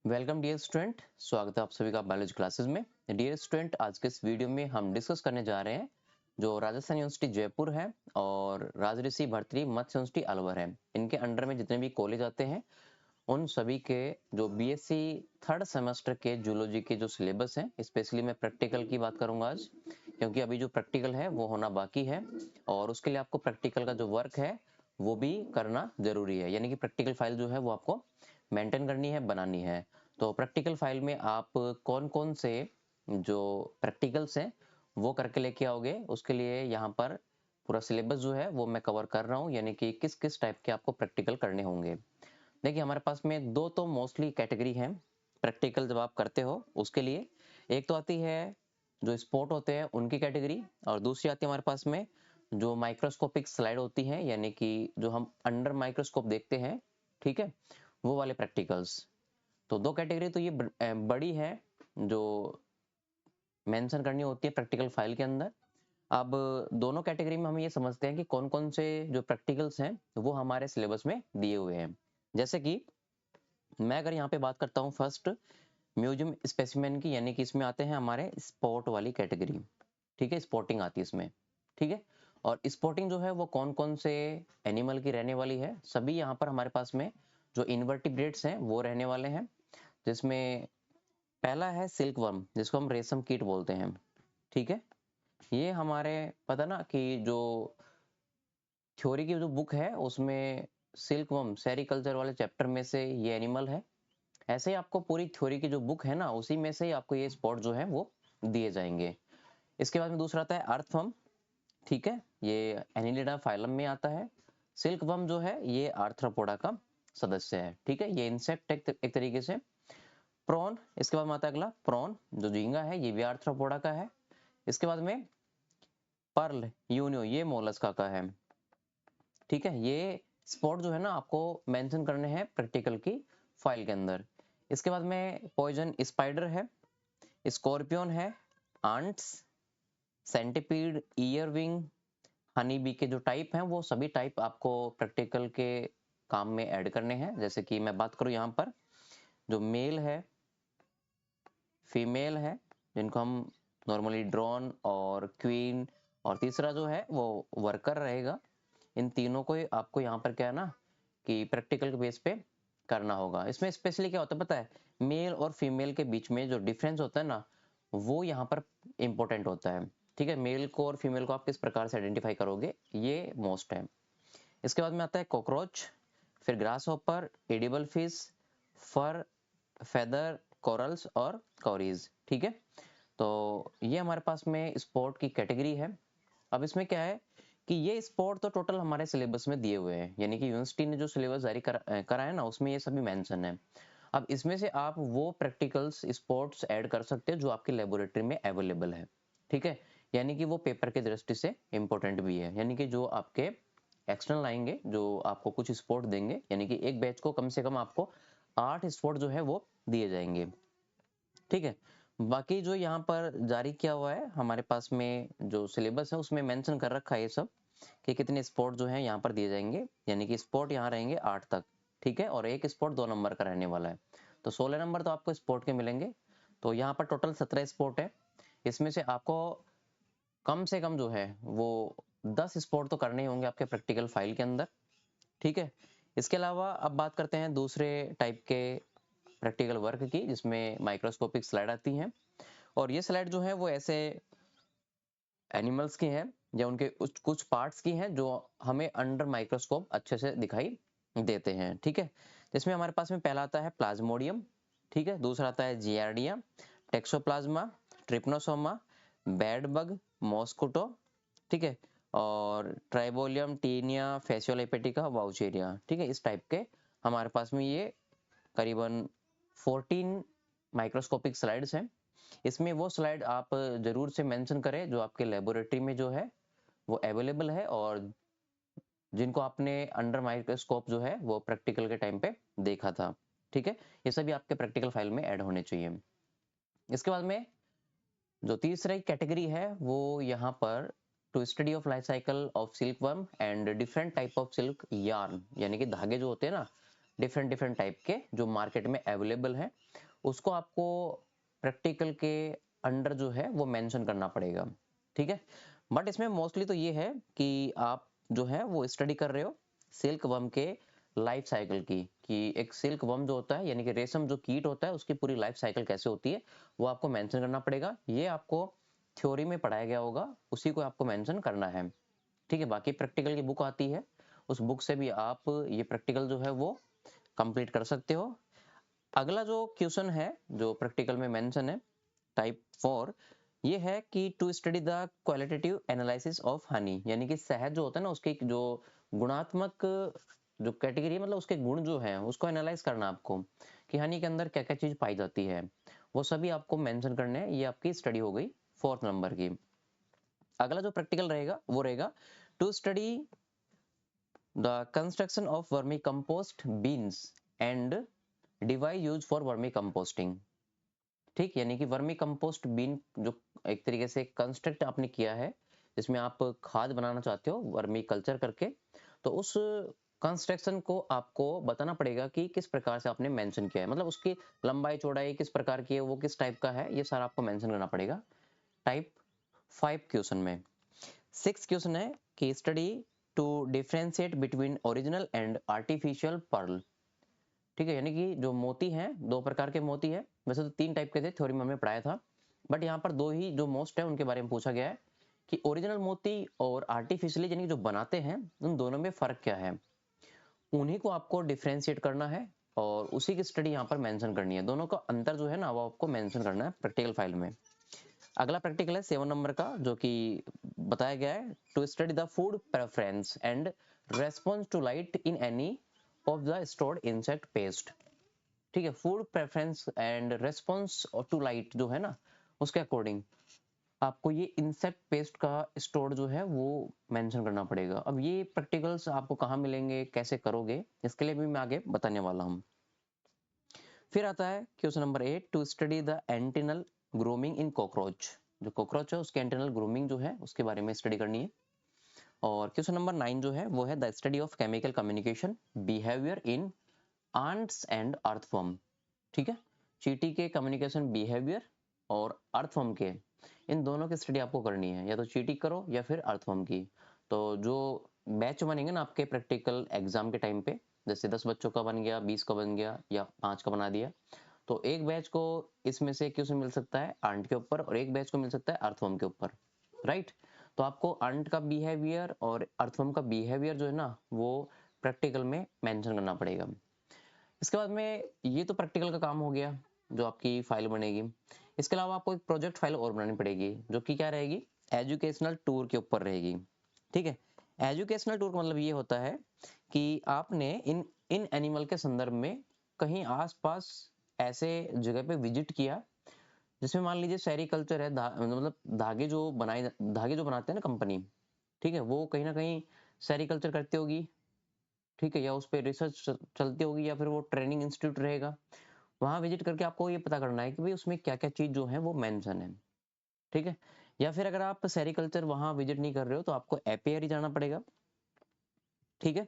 Welcome dear student, स्वागत है आप सभी का बायोलॉजी क्लासेस में। डियर स्टूडेंट, आज के इस वीडियो में हम डिस्कस करने जा रहे हैं जो राजस्थान यूनिवर्सिटी जयपुर है और राजऋषि भर्तृहरि मत्स्य यूनिवर्सिटी अलवर है, इनके अंडर में जितने भी कॉलेज आते हैं उन सभी के जो बीएससी थर्ड सेमेस्टर के जूलॉजी के जो सिलेबस हैं, स्पेशली मैं प्रैक्टिकल की बात करूंगा आज, क्योंकि अभी जो प्रैक्टिकल है वो होना बाकी है और उसके लिए आपको प्रैक्टिकल का जो वर्क है वो भी करना जरूरी है। यानी कि प्रैक्टिकल फाइल जो है वो आपको मेंटेन करनी है, बनानी है। तो प्रैक्टिकल फाइल में आप कौन कौन से जो प्रैक्टिकल्स हैं वो करके लेके आओगे, उसके लिए यहाँ पर पूरा सिलेबस जो है वो मैं कवर कर रहा हूँ, यानी कि किस किस टाइप के आपको प्रैक्टिकल करने होंगे। देखिए, हमारे पास में दो तो मोस्टली कैटेगरी हैं प्रैक्टिकल जब आप करते हो उसके लिए। एक तो आती है जो स्पॉट होते हैं उनकी कैटेगरी, और दूसरी आती है हमारे पास में जो माइक्रोस्कोपिक स्लाइड होती है, यानी कि जो हम अंडर माइक्रोस्कोप देखते हैं, ठीक है, वो वाले प्रैक्टिकल्स। तो दो कैटेगरी तो ये बड़ी है जो मेंशन करनी होती है प्रैक्टिकल फाइल के अंदर। अब दोनों कैटेगरी में हम ये समझते हैं कि कौन कौन से जो प्रैक्टिकल्स हैं वो हमारे सिलेबस में दिए हुए हैं। जैसे कि मैं अगर यहाँ पे बात करता हूँ फर्स्ट म्यूजियम स्पेसिमेन की, यानी कि इसमें आते हैं हमारे स्पॉट वाली कैटेगरी, ठीक है, स्पॉटिंग आती है इसमें, ठीक है। और स्पॉटिंग जो है वो कौन कौन से एनिमल की रहने वाली है, सभी यहाँ पर हमारे पास में जो इन्वर्टिब्रेट्स हैं वो रहने वाले हैं, जिसमें पहला है सिल्क वर्म जिसको हम रेशम कीट बोलते हैं, ठीक है। ये हमारे पता ना कि जो थ्योरी की जो बुक है उसमें सिल्क वर्म सेरिकल्चर वाले चैप्टर में से ये एनिमल है। ऐसे ही आपको पूरी थ्योरी की जो बुक है ना उसी में से ही आपको ये स्पॉट जो है वो दिए जाएंगे। इसके बाद में दूसरा आता है अर्थवर्म, ठीक है, ये एनिलिडा फाइलम में आता है। सिल्क वर्म जो है ये आर्थ्रोपोडा का सदस्य है, ठीक है, ये इंसेक्ट एक तरीके से। प्रॉन, इसके बाद में आता है अगला प्रॉन जो झींगा है, ये भी आर्थ्रोपोडा का है। इसके बाद में पर्ल यूनियो, ये मोलस्का का है, ठीक है। ये स्पॉट जो है ना आपको मेंशन करने हैं प्रैक्टिकल की फाइल के अंदर। इसके बाद में पॉइजन स्पाइडर है, स्कॉर्पियन है, आंट्स, सेंटिपीड, ईयरविंग, हनी बी के जो टाइप हैं वो सभी टाइप आपको प्रैक्टिकल के काम में ऐड करने हैं। जैसे कि मैं बात करूं यहाँ पर जो मेल है, फीमेल है, जिनको हम नॉर्मली ड्रोन और क्वीन, और तीसरा जो है वो वर्कर रहेगा। इन तीनों को आपको यहाँ पर क्या है ना कि प्रैक्टिकल के बेस पे करना होगा। इसमें स्पेशली क्या होता है पता है, मेल और फीमेल के बीच में जो डिफरेंस होता है ना वो यहाँ पर इंपॉर्टेंट होता है, ठीक है। मेल को और फीमेल को आप किस प्रकार से आइडेंटिफाई करोगे ये मोस्ट है। इसके बाद में आता है कॉकरोच, फिर ग्रास हॉपर, एडिबल फिश, फर, फेदर, कोरल्स और कॉरीज, ठीक है। तो ये हमारे पास में स्पोर्ट की कैटेगरी है। अब इसमें क्या है कि ये स्पोर्ट तो टोटल हमारे सिलेबस में दिए हुए हैं, यानी कि यूनिवर्सिटी ने जो सिलेबस जारी करा है ना उसमें ये सभी मेंशन है। अब इसमें से आप वो प्रैक्टिकल्स स्पोर्ट्स ऐड कर सकते हो जो आपकी लेबोरेटरी में अवेलेबल है, ठीक है। यानी कि वो पेपर की दृष्टि से इंपॉर्टेंट भी है, यानी कि जो आपके एक्सटर्नल आएंगे जो आपको कुछ स्पोर्ट देंगे, यानी कि एक बैच को कम से कम आपको 8 स्पोर्ट जो है वो दिए जाएंगे, ठीक है। बाकी जो यहाँ पर जारी किया हुआ है हमारे पास में जो सिलेबस है उसमें मेंशन कर रखा है ये सब कि कितने स्पोर्ट जो है यहाँ पर दिए जाएंगे, यानी कि स्पोर्ट यहाँ रहेंगे 8 तक, ठीक है, और एक स्पोर्ट 2 नंबर का रहने वाला है। तो 16 नंबर तो आपको स्पोर्ट के मिलेंगे। तो यहाँ पर टोटल 17 स्पोर्ट है, इसमें से आपको कम से कम जो है वो 10 स्पोर्ट तो करने ही होंगे आपके प्रैक्टिकल फाइल के अंदर, ठीक है। इसके अलावा अब बात करते हैं दूसरे टाइप के प्रैक्टिकल वर्क की, जिसमें माइक्रोस्कोपिक स्लाइड आती हैं। और ये स्लाइड जो है वो ऐसे एनिमल्स की हैं या उनके कुछ कुछ पार्ट्स की हैं जो हमें अंडर माइक्रोस्कोप अच्छे से दिखाई देते हैं, ठीक है। जिसमें हमारे पास में पहला आता है प्लाज्मोडियम, ठीक है, दूसरा आता है Giardia, Toxoplasma, Trypanosoma, bed bug, mosquito, ठीक है, और ट्राइबोलियम, टीनिया, फेसियोलेपेटिका, वाउचेरिया, ठीक है। इस टाइप के हमारे पास में ये करीबन 14 माइक्रोस्कोपिक स्लाइड्स हैं। इसमें वो स्लाइड आप जरूर से मेंशन करें जो आपके लेबोरेटरी में जो है वो अवेलेबल है और जिनको आपने अंडर माइक्रोस्कोप जो है वो प्रैक्टिकल के टाइम पे देखा था, ठीक है। ये सभी आपके प्रैक्टिकल फाइल में ऐड होने चाहिए। इसके बाद में जो तीसरी कैटेगरी है वो यहाँ पर to study of life cycle of silk worm and different type of silk yarn, यानी कि धागे जो होते हैं ना डिफरेंट डिफरेंट टाइप के जो मार्केट में अवेलेबल है, उसको आपको प्रैक्टिकल के अंडर जो है वो मेंशन करना पड़ेगा। ठीक है, बट इसमें मोस्टली तो ये है कि आप जो है वो स्टडी कर रहे हो सिल्क वर्म के लाइफ साइकिल की, कि एक सिल्क वर्म जो होता है यानी कि रेशम जो कीट होता है उसकी पूरी लाइफ साइकिल कैसे होती है वो आपको मेंशन करना पड़ेगा। ये आपको थ्योरी में पढ़ाया गया होगा, उसी को आपको मेंशन करना है। ठीक है, बाकी प्रैक्टिकल की बुक आती है, उस बुक से भी आप ये प्रैक्टिकल जो है वो कंप्लीट कर सकते हो। अगला जो क्वेश्चन है जो प्रैक्टिकल में मेंशन है टाइप 4, ये है कि to study the qualitative analysis of honey, यानी कि शहद जो होता है ना उसके जो गुणात्मक जो कैटेगरी मतलब उसके गुण जो है उसको एनालाइज करना आपको, कि हनी के अंदर क्या क्या चीज पाई जाती है, वो सभी आपको मेंशन करने हैं। ये आपकी स्टडी हो गई 4th नंबर की। अगला जो प्रैक्टिकल रहेगा वो रहेगा to study the construction of vermi compost bins and device use for vermi composting. ठीक, यानी कि वर्मी कंपोस्ट बीन जो एक तरीके से कंस्ट्रक्ट आपने किया है जिसमें आप खाद बनाना चाहते हो वर्मी कल्चर करके, तो उस कंस्ट्रक्शन को आपको बताना पड़ेगा कि किस प्रकार से आपने मेंशन किया है, मतलब उसकी लंबाई चौड़ाई किस प्रकार की है, वो किस टाइप का है, ये सारा आपको मेंशन करना पड़ेगा टाइप 5 क्वेश्चन में। 6 क्वेश्चन है कि study to differentiate between original and artificial pearl. ठीक है, यानी कि जो मोती हैं, दो प्रकार के मोती हैं, वैसे तो 3 टाइप के थे, थ्योरी में हमने पढ़ाया था, बट यहाँ पर 2 ही जो मोस्ट है उनके बारे में पूछा गया है कि ओरिजिनल मोती और आर्टिफिशियली यानी कि जो बनाते हैं उन दोनों में फर्क क्या है, उन्हीं को आपको डिफरेंशिएट करना है और उसी की स्टडी यहाँ पर मेंशन करनी है। दोनों का अंतर जो है ना वो आपको मेंशन करना है प्रैक्टिकल फाइल में। अगला प्रैक्टिकल है 7 नंबर का, जो कि बताया गया है to study the food preference and response to light in any of the stored insect pest. ठीक है, food preference and response to light जो है ना उसके अकॉर्डिंग आपको ये इंसेक्ट पेस्ट का स्टोर जो है वो मेंशन करना पड़ेगा। अब ये प्रैक्टिकल्स आपको कहाँ मिलेंगे, कैसे करोगे, इसके लिए भी मैं आगे बताने वाला हूँ। फिर आता है question number 8 to study the antennal grooming in cockroach. जो कॉकरोच है उसके एंटिनल ग्रूमिंग जो है उसके बारे में स्टडी करनी है। और क्वेश्चन नंबर 9 जो है वो है the study of chemical communication behaviour in ants and earthworm. ठीक है, चींटी के कम्युनिकेशन बिहेवियर और अर्थवर्म के, इन दोनों की स्टडी आपको करनी है, या तो चींटी करो या फिर अर्थवर्म की। तो जो बैच बनेंगे ना आपके प्रैक्टिकल एग्जाम के टाइम पे, जैसे 10 बच्चों का बन गया, 20 का बन गया या 5 का बना दिया, तो एक बैच को इसमें से क्वेश्चन मिल सकता है आंट के ऊपर और एक बैच को मिल सकता है अर्थवर्म के ऊपर, राइट। तो आपको आंट का बिहेवियर और अर्थवर्म का बिहेवियर जो है ना वो प्रैक्टिकल में मेंशन करना पड़ेगा। इसके बाद में ये तो प्रैक्टिकल का काम हो गया जो आपकी फाइल बनेगी। इसके अलावा आपको एक प्रोजेक्ट फाइल और बनानी पड़ेगी जो कि क्या रहेगी, एजुकेशनल टूर के ऊपर रहेगी। ठीक है, एजुकेशनल टूर का मतलब ये होता है कि आपने इन इन एनिमल के संदर्भ में कहीं आसपास ऐसे जगह पे विजिट किया जिसमें मान लीजिए सेरिकल्चर है, मतलब धागे जो बनाते हैं ना कंपनी, ठीक है, वो कहीं ना कहीं सेरिकल्चर करती होगी। ठीक है, या उस पर रिसर्च चलती होगी या फिर वो ट्रेनिंग इंस्टीट्यूट रहेगा, वहां विजिट करके आपको ये पता करना है कि भाई उसमें क्या क्या चीज जो है वो मेंशन है। ठीक है, या फिर अगर आप सेरिकल्चर वहां विजिट नहीं कर रहे हो तो आपको एपियरी जाना पड़ेगा। ठीक है,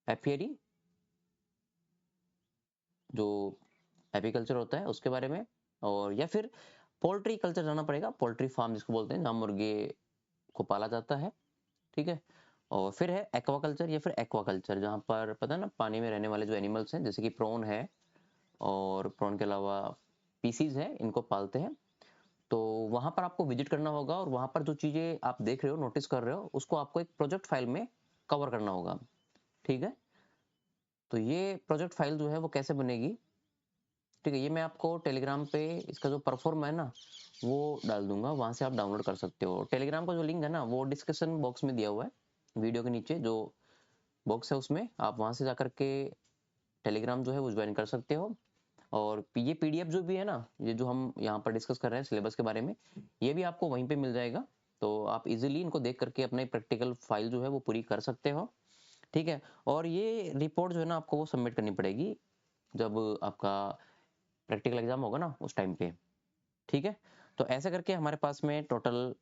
एपियरी जो एपीकल्चर होता है उसके बारे में, और या फिर पोल्ट्री कल्चर जाना पड़ेगा, पोल्ट्री फार्म जिसको बोलते हैं जहाँ मुर्गे को पाला जाता है। ठीक है, और फिर है एक्वाकल्चर या फिर एक्वाकल्चर, जहाँ पर पता है ना पानी में रहने वाले जो एनिमल्स हैं जैसे कि प्रॉन है, और प्रॉन के अलावा पीसीज है, इनको पालते हैं। तो वहां पर आपको विजिट करना होगा और वहां पर जो चीजें आप देख रहे हो, नोटिस कर रहे हो, उसको आपको एक प्रोजेक्ट फाइल में कवर करना होगा। ठीक है, तो ये प्रोजेक्ट फाइल जो है वो कैसे बनेगी, ठीक है, ये मैं आपको टेलीग्राम पे इसका जो परफॉर्म है ना वो डाल दूंगा, वहां से आप डाउनलोड कर सकते हो। टेलीग्राम का जो लिंक है ना वो डिस्क्रिप्शन बॉक्स में दिया हुआ है, वीडियो के नीचे जो बॉक्स है उसमें आप वहां से जाकर के टेलीग्राम जो है वो ज्वाइन कर सकते हो। और ये पीडीएफ जो भी है ना, ये जो हम यहाँ पर डिस्कस कर रहे हैं सिलेबस के बारे में, ये भी आपको वहीं पे मिल जाएगा। तो आप इजीली इनको देख करके अपने प्रैक्टिकल फाइल जो है वो पूरी कर सकते हो। ठीक है, और ये रिपोर्ट जो है ना आपको वो सबमिट करनी पड़ेगी जब आपका प्रैक्टिकल एग्जाम होगा ना उस टाइम पे। ठीक है, तो ऐसे करके हमारे पास में टोटल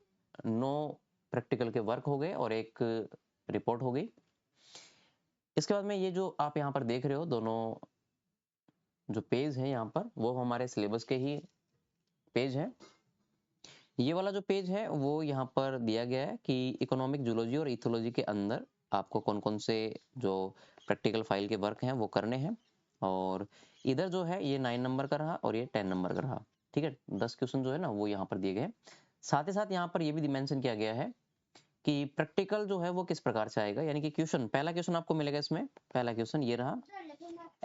9 प्रैक्टिकल के वर्क हो गए और एक रिपोर्ट हो गई। इसके बाद में ये जो आप यहाँ पर देख रहे हो दोनों जो पेज है यहाँ पर, वो हमारे सिलेबस के ही पेज है। ये वाला जो पेज है वो यहाँ पर दिया गया है कि इकोनॉमिक जूलॉजी और इथोलॉजी के अंदर आपको कौन कौन से जो प्रैक्टिकल फाइल के वर्क हैं वो करने हैं। और इधर जो है ये 9 नंबर का रहा और ये 10 नंबर का रहा। ठीक है, 10 क्वेश्चन जो है ना वो यहाँ पर दिए गए हैं। साथ ही साथ यहाँ पर ये भी मेंशन किया गया है कि प्रैक्टिकल जो है वो किस प्रकार से आएगा, यानी कि क्वेश्चन, पहला क्वेश्चन आपको मिलेगा इसमें। पहला क्वेश्चन ये रहा,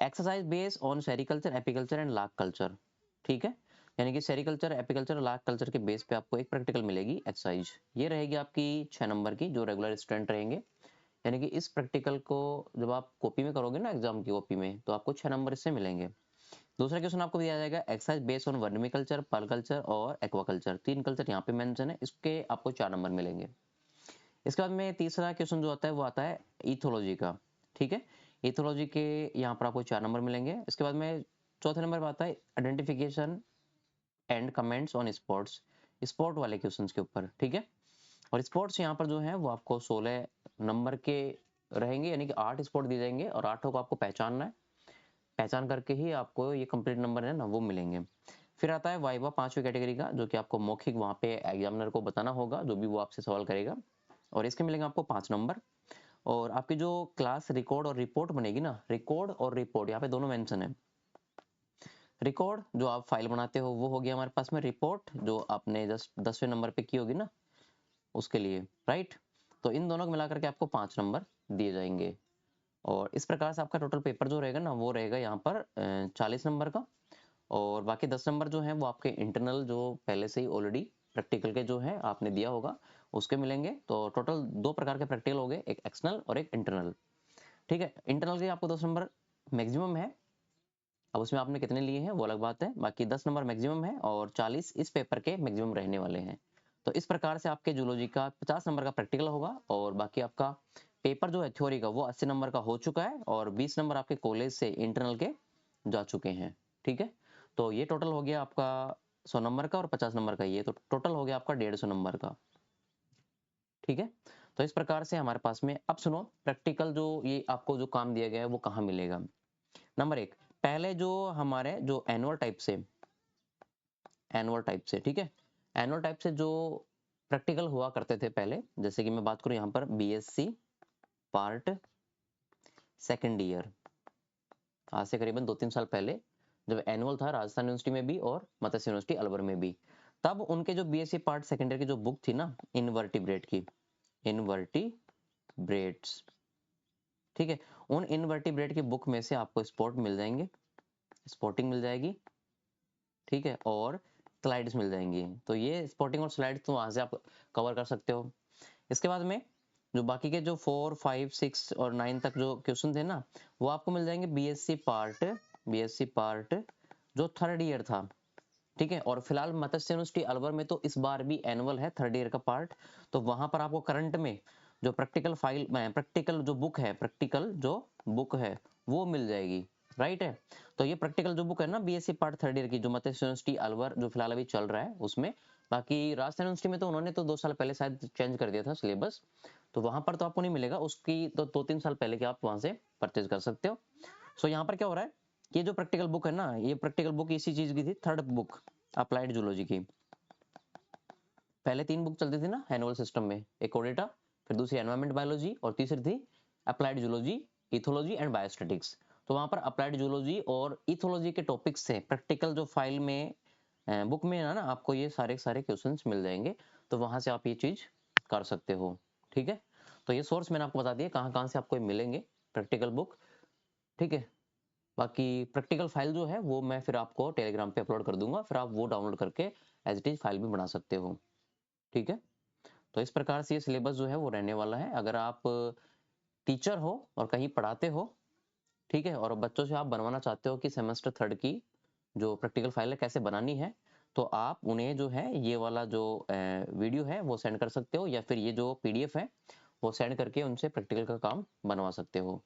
exercise based on sericulture, apiculture and lakh culture. ठीक है, यानी कि सेरिकल्चर, एपीकल्चर, लाख कल्चर के बेस पे आपको एक प्रैक्टिकल मिलेगी एक्सरसाइज। ये रहेगी आपकी 6 नंबर की, जो रेगुलर स्टूडेंट रहेंगे। यानी कि इस प्रैक्टिकल को जब आप कॉपी में करोगे ना, एग्जाम की कॉपी में, तो आपको 6 नंबर इससे मिलेंगे। दूसरा क्वेश्चन आपको दिया जाएगा, exercise based on vermiculture, pearl culture और एक्वाकल्चर। 3 कल्चर यहाँ पे मेंशन है, इसके आपको 4 नंबर मिलेंगे। इसके बाद में तीसरा क्वेश्चन जो आता है वो आता है इथोलॉजी का। ठीक है, इथोलॉजी के यहाँ पर आपको 4 नंबर मिलेंगे। इसके बाद में चौथे नंबर पर आता है identification and comments on sports, sport वाले क्वेश्चंस के ऊपर। ठीक है, और स्पोर्ट्स यहाँ पर जो है वो आपको 16 नंबर के रहेंगे, यानी कि 8 स्पोर्ट दिए जाएंगे और 8 को आपको पहचानना है। पहचान करके ही आपको ये कंप्लीट नंबर है ना वो मिलेंगे। फिर आता है वाइवा, 5वीं कैटेगरी का, जो कि आपको मौखिक वहाँ पे एग्जामिनर को बताना होगा, जो भी वो आपसे सवाल करेगा, और इसके मिलेंगे आपको 5 नंबर। और आपकी जो क्लास रिकॉर्ड और रिपोर्ट बनेगी ना, रिकॉर्ड और रिपोर्ट यहाँ पे दोनों मेंशन है। रिकॉर्ड जो आप फाइल बनाते हो वो हो गया हमारे पास में, रिपोर्ट जो आपने जस्ट 10वें नंबर पे की होगी ना उसके लिए, राइट। तो इन दोनों को मिला करके आपको 5 नंबर दिए जाएंगे। और इस प्रकार से आपका टोटल पेपर जो रहेगा ना वो रहेगा यहाँ पर 40 नंबर का। और बाकी 10 नंबर जो है वो आपके इंटरनल, जो पहले से ही ऑलरेडी प्रैक्टिकल के जो है आपने दिया होगा उसके मिलेंगे। तो टोटल 2 प्रकार के प्रैक्टिकल हो गए, एक एक्सटर्नल और एक इंटरनल। ठीक है, इंटरनल के आपको 10 नंबर मैक्सिमम है, अब उसमें आपने कितने लिए हैं वो अलग बात है। बाकी 10 नंबर मैक्सिमम है और 40 इस पेपर के मैक्सिमम रहने वाले हैं। तो इस प्रकार से आपके जूलॉजी का 50 नंबर का प्रैक्टिकल होगा और बाकी आपका पेपर जो है थ्योरी का वो 80 नंबर का हो चुका है और 20 नंबर आपके कॉलेज से इंटरनल के जा चुके हैं। ठीक है, तो ये टोटल हो गया आपका 100 नंबर का और 50 नंबर का, ये तो टोटल हो गया आपका 150 नंबर का। ठीक है, तो इस प्रकार से हमारे पास में, अब सुनो प्रैक्टिकल जो ये आपको जो काम दिया गया है वो कहाँ मिलेगा। नंबर 1, पहले जो हमारे जो एनुअल टाइप से, ठीक है, एनुअल टाइप से जो प्रैक्टिकल हुआ करते थे पहले, जैसे कि मैं बात करूं यहाँ पर बीएससी पार्ट सेकेंड ईयर, आज से करीबन 2-3 साल पहले जब एनुअल था राजस्थान यूनिवर्सिटी में भी और मत्स्य यूनिवर्सिटी अलवर में भी, तब उनके जो बीएससी पार्ट सेकेंड ईयर की जो बुक थी ना इनवर्टिब्रेट की, इनवर्टिब्रेट्स, ठीक है, उन इनवर्टिब्रेट की बुक में से आपको स्पोर्ट मिल जाएंगे, स्पोर्टिंग मिल जाएगी, ठीक है, और स्लाइड्स मिल जाएंगी। तो ये स्पोर्टिंग और स्लाइड्स तो वहां से आप कवर कर सकते हो। इसके बाद में जो बाकी के जो 4, 5, 6 और 9 तक जो क्वेश्चन थे ना वो आपको मिल जाएंगे बीएससी पार्ट जो थर्ड ईयर था। ठीक है, और फिलहाल मत्स्य यूनिवर्सिटी अलवर में तो इस बार भी एनुअल है थर्ड ईयर का पार्ट, तो वहां पर आपको करंट में जो प्रैक्टिकल जो बुक है वो मिल जाएगी, राइट है। तो ये प्रैक्टिकल जो बुक है ना बीएससी पार्ट थर्ड ईयर की, जो मत्स्य यूनिवर्सिटी अलवर जो फिलहाल अभी चल रहा है उसमें, बाकी राजस्थान यूनिवर्सिटी में तो उन्होंने तो 2 साल पहले शायद चेंज कर दिया था सिलेबस, तो वहां पर तो आपको नहीं मिलेगा, उसकी तो 2-3 साल पहले के आप वहां से परचेज कर सकते हो। सो यहाँ पर क्या हो रहा है, ये जो प्रैक्टिकल बुक है ना, ये प्रैक्टिकल बुक इसी चीज की थी, थर्ड बुक अप्लाइड जूलॉजी की। पहले 3 बुक चलती थी ना एनुअल सिस्टम में, एक ओडेटा, फिर दूसरी एनवायरमेंट बायोलॉजी और तीसरी थी applied zoology, ethology and biostatics. तो वहां पर अप्लाइड जूलॉजी और इथोलॉजी के टॉपिक से प्रैक्टिकल जो फाइल में बुक में है ना आपको ये सारे सारे क्वेश्चंस मिल जाएंगे, तो वहां से आप ये चीज कर सकते हो। ठीक है, तो ये सोर्स मैंने आपको बता दिया कहाँ कहाँ से आपको मिलेंगे प्रैक्टिकल बुक। ठीक है, बाकी प्रैक्टिकल फाइल जो है वो मैं फिर आपको टेलीग्राम पे अपलोड कर दूंगा, फिर आप वो डाउनलोड करके एज इट इज फाइल भी बना सकते हो। ठीक है, तो इस प्रकार से ये सिलेबस जो है वो रहने वाला है। अगर आप टीचर हो और कहीं पढ़ाते हो, ठीक है, और बच्चों से आप बनवाना चाहते हो कि सेमेस्टर थर्ड की जो प्रैक्टिकल फाइल है कैसे बनानी है, तो आप उन्हें जो है ये वाला जो वीडियो है वो सेंड कर सकते हो, या फिर ये जो पीडीएफ है वो सेंड करके उनसे प्रैक्टिकल का काम बनवा सकते हो।